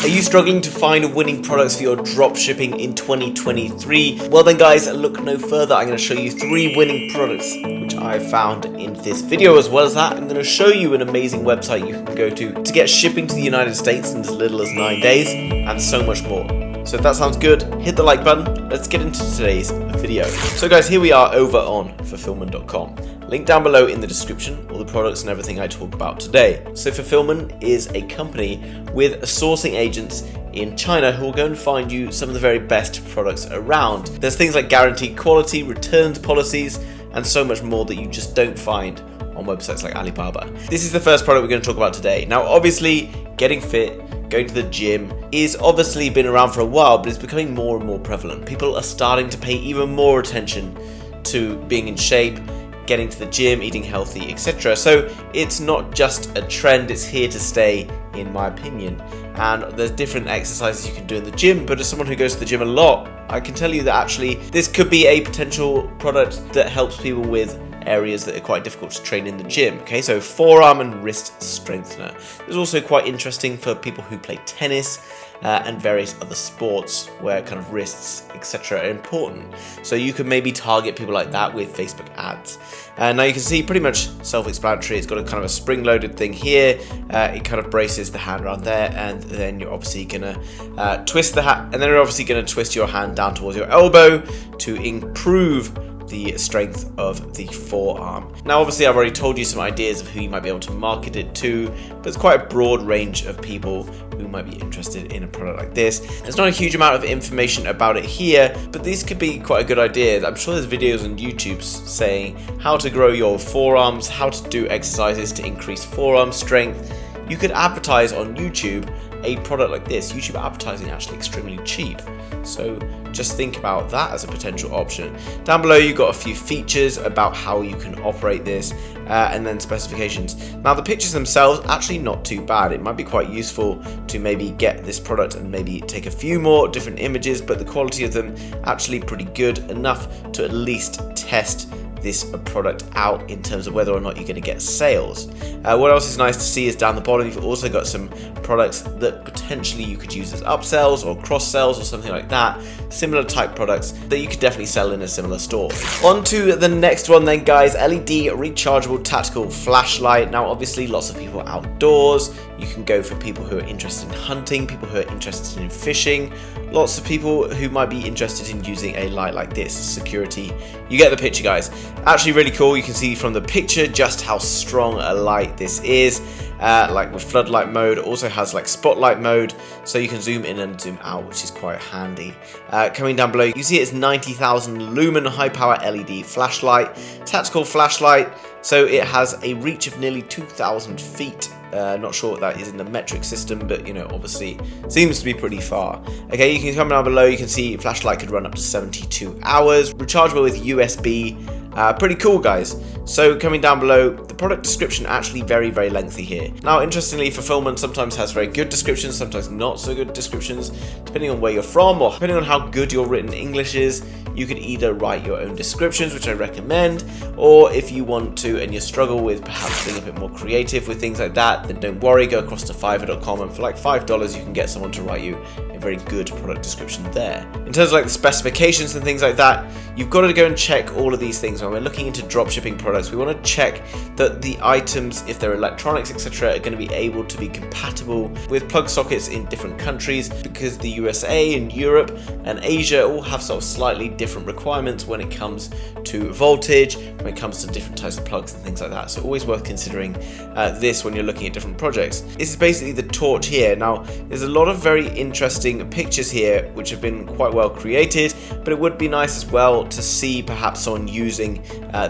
Are you struggling to find winning products for your dropshipping in 2023? Well then guys, look no further. I'm going to show you 3 winning products which I found in this video. As well as that, I'm going to show you an amazing website you can go to get shipping to the United States in as little as 9 days, and so much more. So if that sounds good, hit the like button. Let's get into today's video. So guys, here we are over on fulfillman.com. Link down below in the description, all the products and everything I talk about today. So Fulfillman is a company with sourcing agents in China who will go and find you some of the very best products around. There's things like guaranteed quality, returns policies, and so much more that you just don't find on websites like Alibaba. This is the first product we're going to talk about today. Now obviously, getting fit, going to the gym is obviously been around for a while, but it's becoming more and more prevalent. People are starting to pay even more attention to being in shape, getting to the gym, eating healthy, etc. So it's not just a trend, it's here to stay, in my opinion. And there's different exercises you can do in the gym, but as someone who goes to the gym a lot, I can tell you that actually this could be a potential product that helps people with areas that are quite difficult to train in the gym. Okay, so forearm and wrist strengthener. It's also quite interesting for people who play tennis and various other sports where kind of wrists, etc. are important. So you could maybe target people like that with Facebook ads. Now you can see pretty much self-explanatory. It's got a kind of a spring-loaded thing here. It kind of braces the hand around there, and then you're obviously gonna twist the hand, and then you're obviously gonna twist your hand down towards your elbow to improve the strength of the forearm. Now obviously I've already told you some ideas of who you might be able to market it to, but it's quite a broad range of people who might be interested in a product like this. There's not a huge amount of information about it here, but these could be quite a good idea. I'm sure there's videos on YouTube saying how to grow your forearms, how to do exercises to increase forearm strength. You could advertise on YouTube a product like this. YouTube advertising actually extremely cheap. So just think about that as a potential option. Down below you've got a few features about how you can operate this and then specifications. Now the pictures themselves actually not too bad. It might be quite useful to maybe get this product and maybe take a few more different images, but the quality of them actually pretty good enough to at least test this product out in terms of whether or not you're going to get sales. What else is nice to see is down the bottom you've also got some products that potentially you could use as upsells or cross sells or something like that. Similar type products that you could definitely sell in a similar store. On to the next one then guys, LED rechargeable tactical flashlight. Now obviously lots of people are outdoors. You can go for people who are interested in hunting, people who are interested in fishing, lots of people who might be interested in using a light like this, security. You get the picture guys. Actually really cool. You can see from the picture just how strong a light this is. Like with floodlight mode, it also has like spotlight mode, so you can zoom in and zoom out, which is quite handy. Coming down below, you see it's 90,000 lumen high power LED flashlight, tactical flashlight, so it has a reach of nearly 2,000 feet. Not sure what that is in the metric system, but you know, obviously seems to be pretty far. Okay, you can come down below, you can see flashlight could run up to 72 hours, rechargeable with USB. Pretty cool guys. So coming down below, the product description actually very lengthy here. Now interestingly, Fulfillment sometimes has very good descriptions, sometimes not so good descriptions, depending on where you're from or depending on how good your written English is. You could either write your own descriptions, which I recommend, or if you want to and you struggle with perhaps being a bit more creative with things like that, then don't worry, go across to fiverr.com and for like $5 you can get someone to write you a very good product description there. In terms of like the specifications and things like that, you've got to go and check all of these things. When we're looking into dropshipping products, we want to check that the items, if they're electronics, etc., are going to be able to be compatible with plug sockets in different countries, because the USA and Europe and Asia all have sort of slightly different requirements when it comes to voltage, when it comes to different types of plugs and things like that. So always worth considering this when you're looking at different projects. This is basically the torch here. Now there's a lot of very interesting pictures here which have been quite well created, but it would be nice as well to see perhaps someone using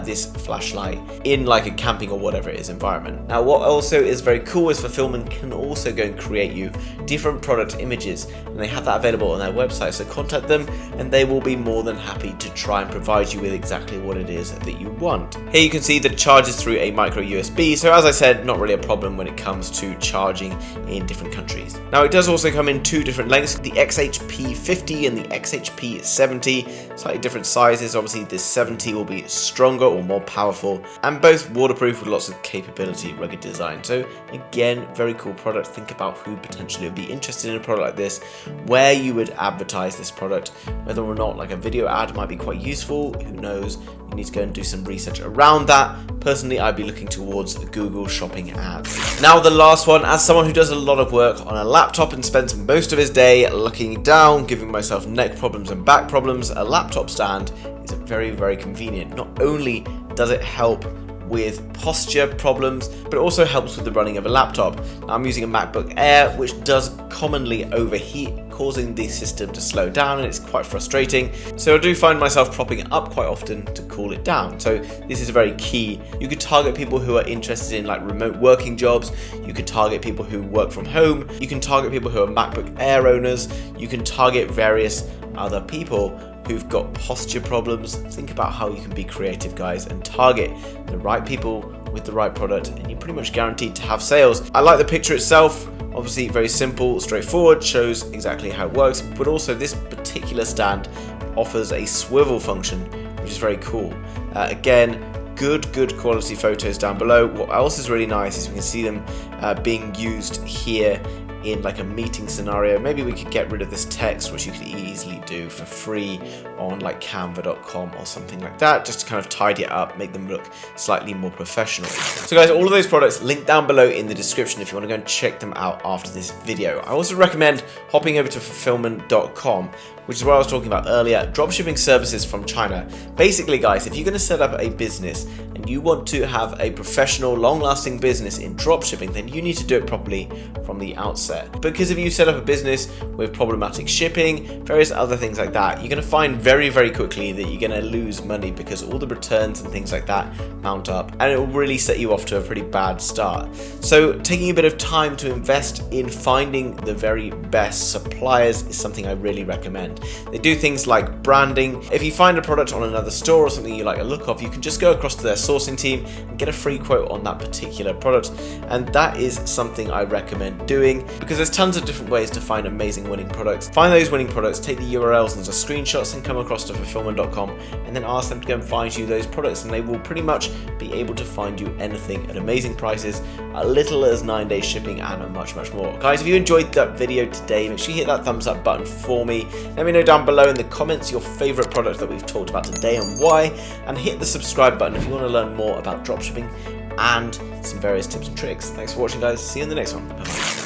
this flashlight in like a camping or whatever it is environment. Now what also is very cool is Fulfillment can also go and create you different product images, and they have that available on their website, so contact them and they will be more than happy to try and provide you with exactly what it is that you want. Here you can see that it charges through a micro USB, so as I said, not really a problem when it comes to charging in different countries. Now it does also come in two different lengths, the XHP50 and the XHP70, slightly different sizes. Obviously this 70 will be stronger or more powerful powerful, and both waterproof with lots of capability, rugged design. So again, very cool product. Think about who potentially would be interested in a product like this, where you would advertise this product, whether or not like a video ad might be quite useful, who knows. You need to go and do some research around that. Personally, I'd be looking towards Google Shopping ads. Now the last one, as someone who does a lot of work on a laptop and spends most of his day looking down, giving myself neck problems and back problems, a laptop stand is very, very convenient. Not only does it help with posture problems, but it also helps with the running of a laptop. Now, I'm using a MacBook Air, which does commonly overheat, causing the system to slow down, and it's quite frustrating. So I do find myself propping it up quite often to cool it down. So this is very key. You could target people who are interested in like remote working jobs. You could target people who work from home. You can target people who are MacBook Air owners. You can target various other people who've got posture problems. Think about how you can be creative, guys, and target the right people with the right product, and you're pretty much guaranteed to have sales. I like the picture itself. Obviously very simple, straightforward, shows exactly how it works, but also this particular stand offers a swivel function, which is very cool. Again, good quality photos down below. What else is really nice is we can see them being used here in like a meeting scenario. Maybe we could get rid of this text, which you could easily do for free on like canva.com or something like that, just to kind of tidy it up, make them look slightly more professional. So guys, all of those products linked down below in the description if you want to go and check them out after this video. I also recommend hopping over to fulfillman.com, which is what I was talking about earlier, dropshipping services from China. Basically, guys, if you're going to set up a business and you want to have a professional, long-lasting business in dropshipping, then you need to do it properly from the outset. Because if you set up a business with problematic shipping, various other things like that, you're going to find very, very quickly that you're going to lose money because all the returns and things like that mount up, and it will really set you off to a pretty bad start. So taking a bit of time to invest in finding the very best suppliers is something I really recommend. They do things like branding. If you find a product on another store or something you like a look of, you can just go across to their sourcing team and get a free quote on that particular product, and that is something I recommend doing because there's tons of different ways to find amazing winning products. Find those winning products, take the URLs and just screenshots and come across to fulfillman.com, and then ask them to go and find you those products, and they will pretty much be able to find you anything at amazing prices, as little as 9-day shipping, and much more. Guys, if you enjoyed that video today, make sure you hit that thumbs up button for me. Let me know down below in the comments your favorite product that we've talked about today and why, and hit the subscribe button if you want to learn more about dropshipping and some various tips and tricks. Thanks for watching, guys. See you in the next one. Bye-bye.